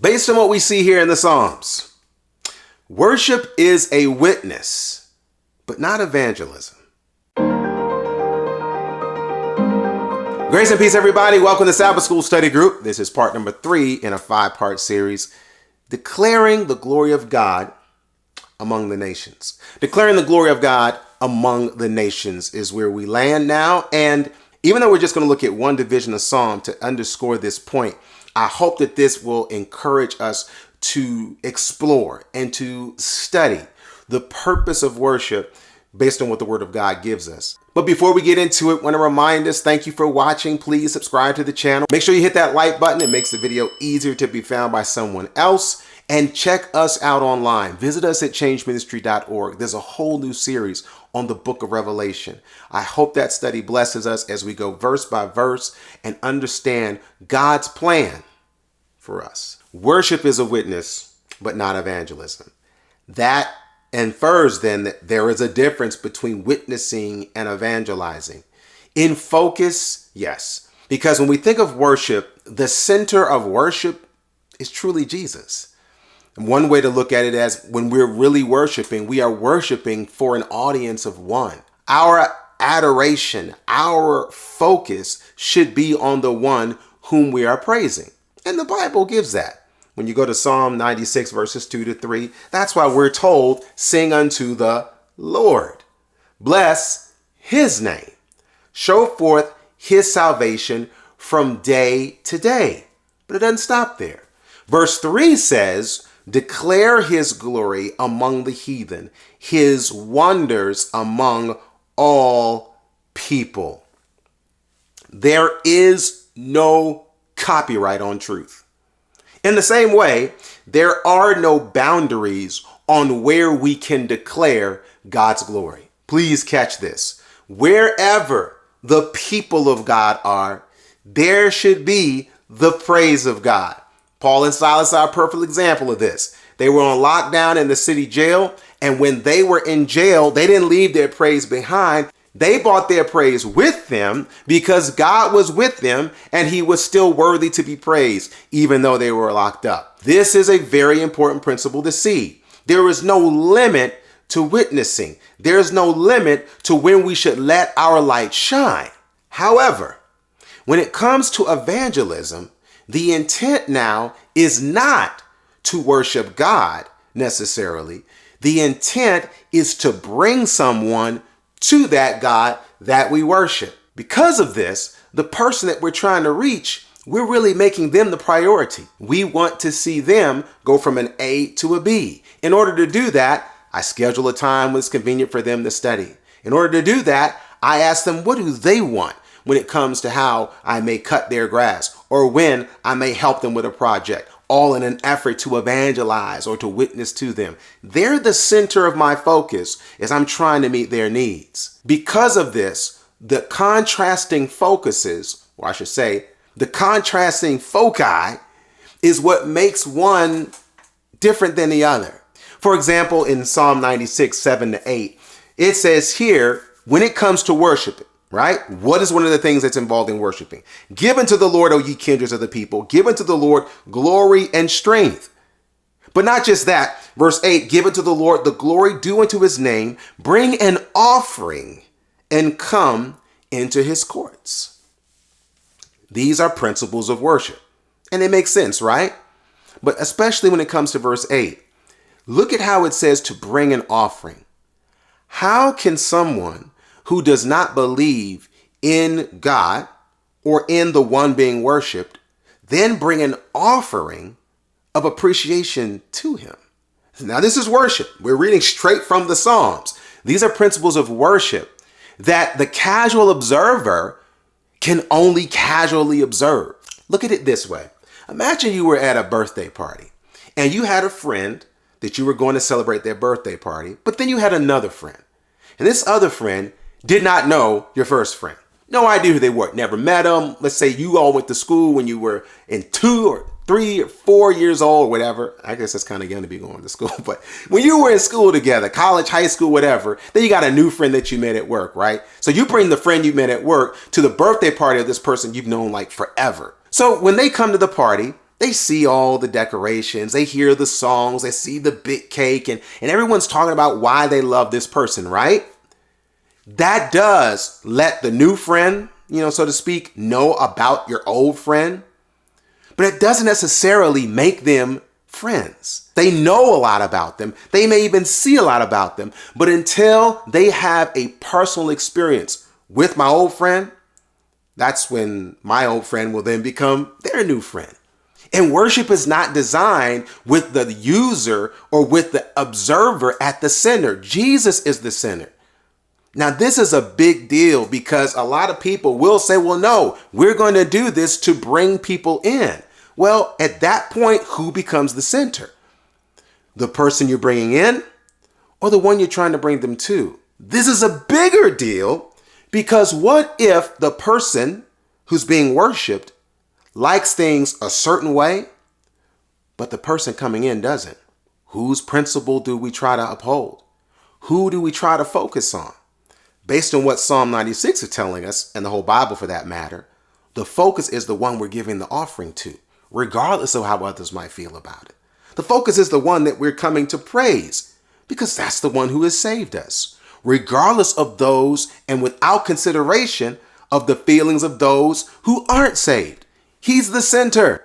Based on what we see here in the Psalms, worship is a witness, but not evangelism. Grace and peace, everybody. Welcome to Sabbath School Study Group. This is part number 3 in a 5-part series, Declaring the Glory of God Among the Nations. Declaring the glory of God among the nations is where we land now. And even though we're just going to look at one division of Psalm to underscore this point, I hope that this will encourage us to explore and to study the purpose of worship based on what the Word of God gives us. But before we get into it, I want to remind us, thank you for watching. Please subscribe to the channel. Make sure you hit that like button. It makes the video easier to be found by someone else. And check us out online. Visit us at changeministry.org. There's a whole new series on the book of Revelation. I hope that study blesses us as we go verse by verse and understand God's plan for us. Worship is a witness, but not evangelism. That infers then that there is a difference between witnessing and evangelizing. In focus, yes, because when we think of worship, the center of worship is truly Jesus. And one way to look at it as when we're really worshiping, we are worshiping for an audience of one. Our adoration, our focus should be on the one whom we are praising. And the Bible gives that. When you go to Psalm 96, verses 2-3, that's why we're told, sing unto the Lord. Bless his name. Show forth his salvation from day to day. But it doesn't stop there. Verse 3 says, declare his glory among the heathen, his wonders among all people. There is no copyright on truth. In the same way, there are no boundaries on where we can declare God's glory. Please catch this. Wherever the people of God are, there should be the praise of God. Paul and Silas are a perfect example of this. They were on lockdown in the city jail, and when they were in jail, they didn't leave their praise behind. They brought their praise with them because God was with them and he was still worthy to be praised, even though they were locked up. This is a very important principle to see. There is no limit to witnessing. There is no limit to when we should let our light shine. However, when it comes to evangelism, the intent now is not to worship God necessarily. The intent is to bring someone to that God that we worship. Because of this, the person that we're trying to reach, we're really making them the priority. We want to see them go from an A to a B. In order to do that, I schedule a time when it's convenient for them to study. In order to do that, I ask them, what do they want when it comes to how I may cut their grass or when I may help them with a project, all in an effort to evangelize or to witness to them. They're the center of my focus as I'm trying to meet their needs. Because of this, the contrasting focuses, or I should say, the contrasting foci is what makes one different than the other. For example, in Psalm 96, 7-8, it says here, when it comes to worship, right? What is one of the things that's involved in worshiping? Give unto the Lord, O ye kindreds of the people. Give unto the Lord glory and strength. But not just that. Verse 8, give unto the Lord the glory due unto his name. Bring an offering and come into his courts. These are principles of worship. And they make sense, right? But especially when it comes to verse 8. Look at how it says to bring an offering. How can someone who does not believe in God or in the one being worshiped, then bring an offering of appreciation to him? Now, this is worship. We're reading straight from the Psalms. These are principles of worship that the casual observer can only casually observe. Look at it this way. Imagine you were at a birthday party and you had a friend that you were going to celebrate their birthday party, but then you had another friend. And this other friend did not know your first friend. No idea who they were. Never met them. Let's say you all went to school when you were in 2 or 3 or 4 years old or whatever. I guess that's kind of young to be going to school. But when you were in school together, college, high school, whatever, then you got a new friend that you met at work, right? So you bring the friend you met at work to the birthday party of this person you've known like forever. So when they come to the party, They see all the decorations, they hear the songs, they see the big cake, and everyone's talking about why they love this person, right? That does let the new friend, so to speak, know about your old friend, but it doesn't necessarily make them friends. They know a lot about them. They may even see a lot about them, but until they have a personal experience with my old friend, that's when my old friend will then become their new friend. And worship is not designed with the user or with the observer at the center. Jesus is the center. Now, this is a big deal because a lot of people will say, well, no, we're going to do this to bring people in. Well, at that point, who becomes the center? The person you're bringing in or the one you're trying to bring them to? This is a bigger deal because what if the person who's being worshiped likes things a certain way, but the person coming in doesn't? Whose principle do we try to uphold? Who do we try to focus on? Based on what Psalm 96 is telling us, and the whole Bible for that matter, the focus is the one we're giving the offering to, regardless of how others might feel about it. The focus is the one that we're coming to praise, because that's the one who has saved us, regardless of those and without consideration of the feelings of those who aren't saved. He's the center.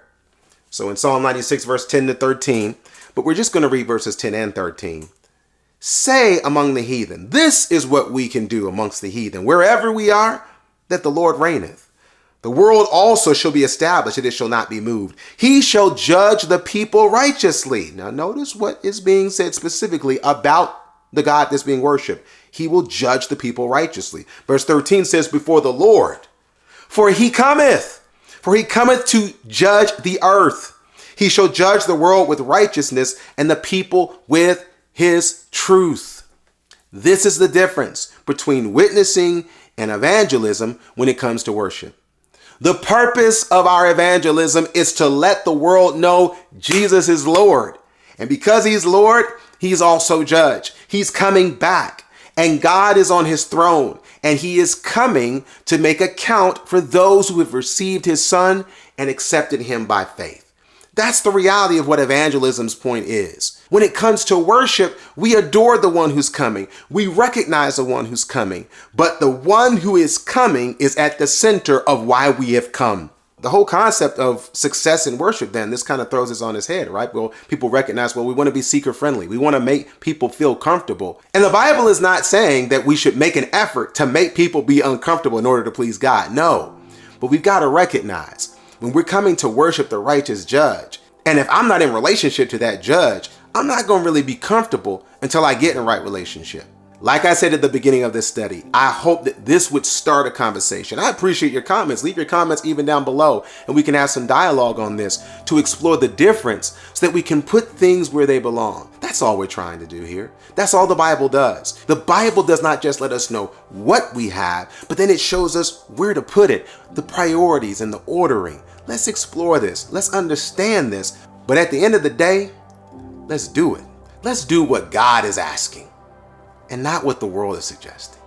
So in Psalm 96, verse 10 to 13, but we're just going to read verses 10 and 13. Say among the heathen, this is what we can do amongst the heathen, wherever we are, that the Lord reigneth. The world also shall be established, and it shall not be moved. He shall judge the people righteously. Now notice what is being said specifically about the God that's being worshiped. He will judge the people righteously. Verse 13 says, before the Lord, for he cometh to judge the earth. He shall judge the world with righteousness and the people with his truth. This is the difference between witnessing and evangelism when it comes to worship. The purpose of our evangelism is to let the world know Jesus is Lord. And because he's Lord, he's also judge. He's coming back, and God is on his throne, and he is coming to make account for those who have received his son and accepted him by faith. That's the reality of what evangelism's point is. When it comes to worship, we adore the one who's coming. We recognize the one who's coming, but the one who is coming is at the center of why we have come. The whole concept of success in worship, then, this kind of throws us on his head, right? Well, people recognize, well, we want to be seeker friendly. We want to make people feel comfortable. And the Bible is not saying that we should make an effort to make people be uncomfortable in order to please God. No, but we've got to recognize when we're coming to worship the righteous judge, and if I'm not in relationship to that judge, I'm not going to really be comfortable until I get in a right relationship. Like I said at the beginning of this study, I hope that this would start a conversation. I appreciate your comments. Leave your comments even down below, and we can have some dialogue on this to explore the difference so that we can put things where they belong. That's all we're trying to do here. That's all the Bible does. The Bible does not just let us know what we have, but then it shows us where to put it, the priorities and the ordering. Let's explore this. Let's understand this. But at the end of the day, let's do it. Let's do what God is asking and not what the world is suggesting.